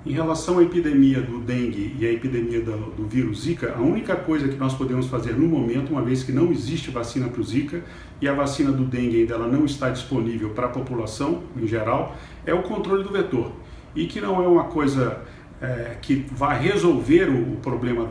Em relação à epidemia do dengue e à epidemia do vírus Zika, a única coisa que nós podemos fazer no momento, uma vez que não existe vacina para o Zika e a vacina do dengue ainda ela não está disponível para a população em geral, é o controle do vetor. E que não é uma coisa que vai resolver o problema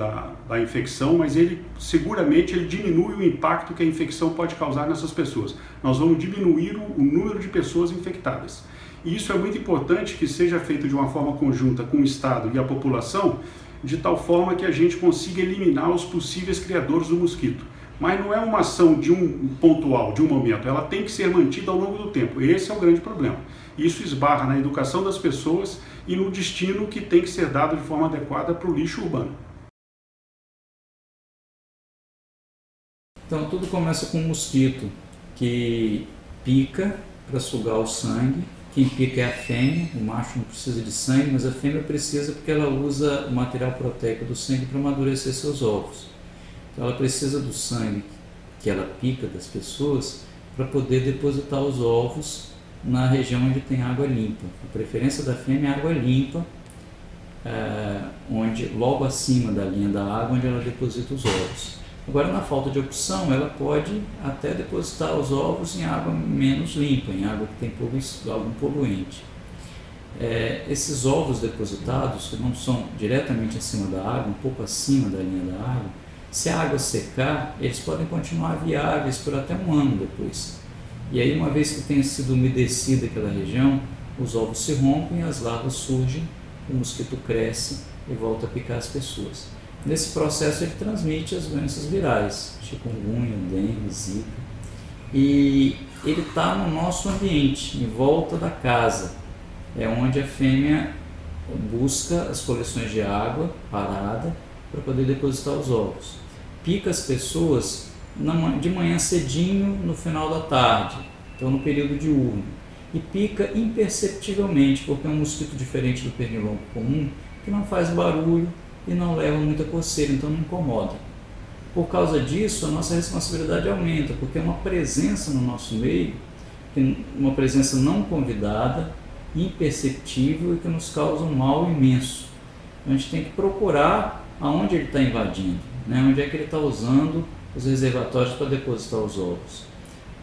da infecção, mas seguramente ele diminui o impacto que a infecção pode causar nessas pessoas. Nós vamos diminuir o número de pessoas infectadas. E isso é muito importante que seja feito de uma forma conjunta com o Estado e a população, de tal forma que a gente consiga eliminar os possíveis criadores do mosquito. Mas não é uma ação de um pontual, de um momento, ela tem que ser mantida ao longo do tempo. Esse é o grande problema. Isso esbarra na educação das pessoas e no destino que tem que ser dado de forma adequada para o lixo urbano. Então tudo começa com um mosquito que pica para sugar o sangue. Quem pica é a fêmea, o macho não precisa de sangue, mas a fêmea precisa porque ela usa o material proteico do sangue para amadurecer seus ovos. Então ela precisa do sangue que ela pica das pessoas para poder depositar os ovos na região onde tem água limpa. A preferência da fêmea é água limpa, onde logo acima da linha da água, onde ela deposita os ovos. Agora, na falta de opção, ela pode até depositar os ovos em água menos limpa, em água que tem algum poluente. Esses ovos depositados, que não são diretamente acima da água, um pouco acima da linha da água, se a água secar, eles podem continuar viáveis por até um ano depois. E aí, uma vez que tenha sido umedecida aquela região, os ovos se rompem, as larvas surgem, o mosquito cresce e volta a picar as pessoas. Nesse processo ele transmite as doenças virais, chikungunya, dengue, zika, e ele está no nosso ambiente, em volta da casa, é onde a fêmea busca as coleções de água parada para poder depositar os ovos. Pica as pessoas de manhã cedinho, no final da tarde, então no período diurno, e pica imperceptivelmente, porque é um mosquito diferente do pernilongo comum, que não faz barulho e não leva muita coceira, então não incomoda. Por causa disso, a nossa responsabilidade aumenta, porque é uma presença no nosso meio, uma presença não convidada, imperceptível e que nos causa um mal imenso. Então, a gente tem que procurar aonde ele está invadindo, né? Onde é que ele está usando os reservatórios para depositar os ovos.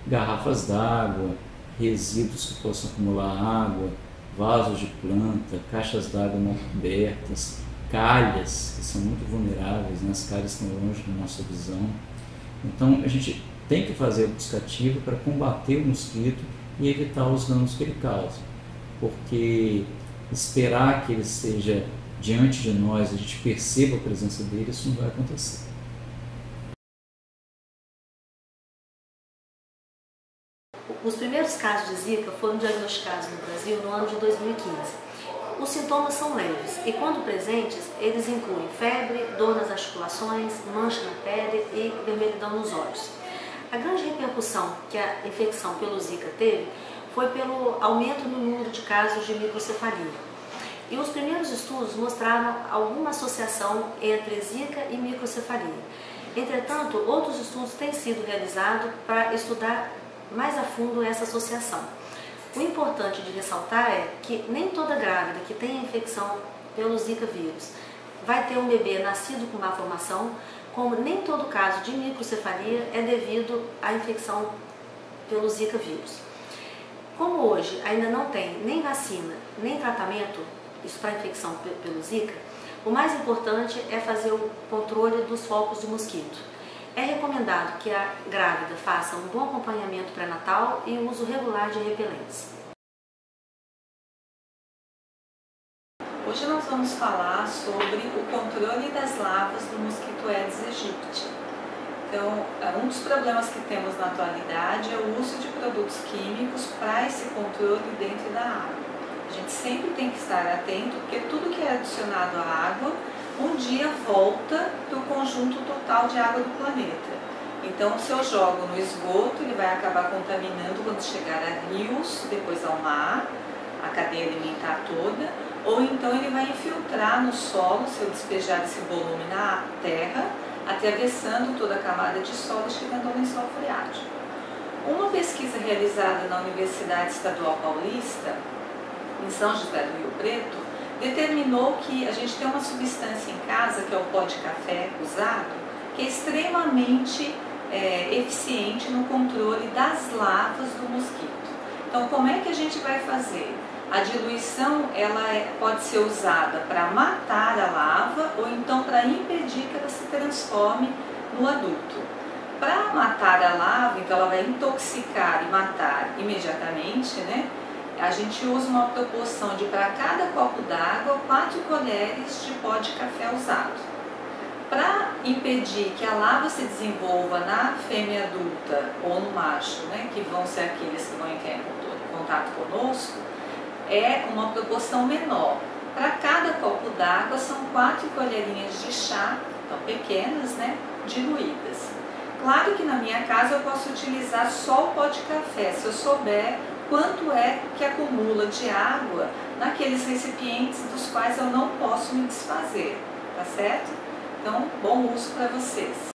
Garrafas d'água, resíduos que possam acumular água, vasos de planta, caixas d'água não cobertas, calhas, que são muito vulneráveis, né? As calhas estão longe da nossa visão. Então a gente tem que fazer a buscativa para combater o mosquito e evitar os danos que ele causa, porque esperar que ele seja diante de nós, a gente perceba a presença dele, isso não vai acontecer. Os primeiros casos de Zika foram diagnosticados no Brasil no ano de 2015. Os sintomas são leves e, quando presentes, eles incluem febre, dor nas articulações, mancha na pele e vermelhidão nos olhos. A grande repercussão que a infecção pelo Zika teve foi pelo aumento no número de casos de microcefalia. E os primeiros estudos mostraram alguma associação entre Zika e microcefalia. Entretanto, outros estudos têm sido realizados para estudar mais a fundo essa associação. O importante de ressaltar é que nem toda grávida que tem a infecção pelo Zika vírus vai ter um bebê nascido com má formação, como nem todo caso de microcefalia é devido à infecção pelo Zika vírus. Como hoje ainda não tem nem vacina, nem tratamento, isso para a infecção pelo Zika, o mais importante é fazer o controle dos focos de mosquito. É recomendado que a grávida faça um bom acompanhamento pré-natal e o uso regular de repelentes. Hoje nós vamos falar sobre o controle das larvas do mosquito Aedes aegypti. Então, um dos problemas que temos na atualidade é o uso de produtos químicos para esse controle dentro da água. A gente sempre tem que estar atento, porque tudo que é adicionado à água um dia volta para o conjunto total de água do planeta. Então, se eu jogo no esgoto, ele vai acabar contaminando quando chegar a rios, depois ao mar, a cadeia alimentar toda, ou então ele vai infiltrar no solo, se eu despejar esse volume na terra, atravessando toda a camada de solo, chegando ao lençol freático. Uma pesquisa realizada na Universidade Estadual Paulista, em São José do Rio Preto, determinou que a gente tem uma substância em casa, que é o pó de café usado, que é extremamente eficiente no controle das larvas do mosquito. Então, como é que a gente vai fazer? A diluição pode ser usada para matar a larva ou então para impedir que ela se transforme no adulto. Para matar a larva, então ela vai intoxicar e matar imediatamente, né? A gente usa uma proporção de, para cada copo d'água, 4 colheres de pó de café usado. Para impedir que a larva se desenvolva na fêmea adulta ou no macho, né, que vão ser aqueles que vão entrar em contato conosco, é uma proporção menor. Para cada copo d'água são 4 colherinhas de chá, então pequenas, né, diluídas. Claro que na minha casa eu posso utilizar só o pó de café, se eu souber quanto é que acumula de água naqueles recipientes dos quais eu não posso me desfazer, tá certo? Então, bom uso para vocês!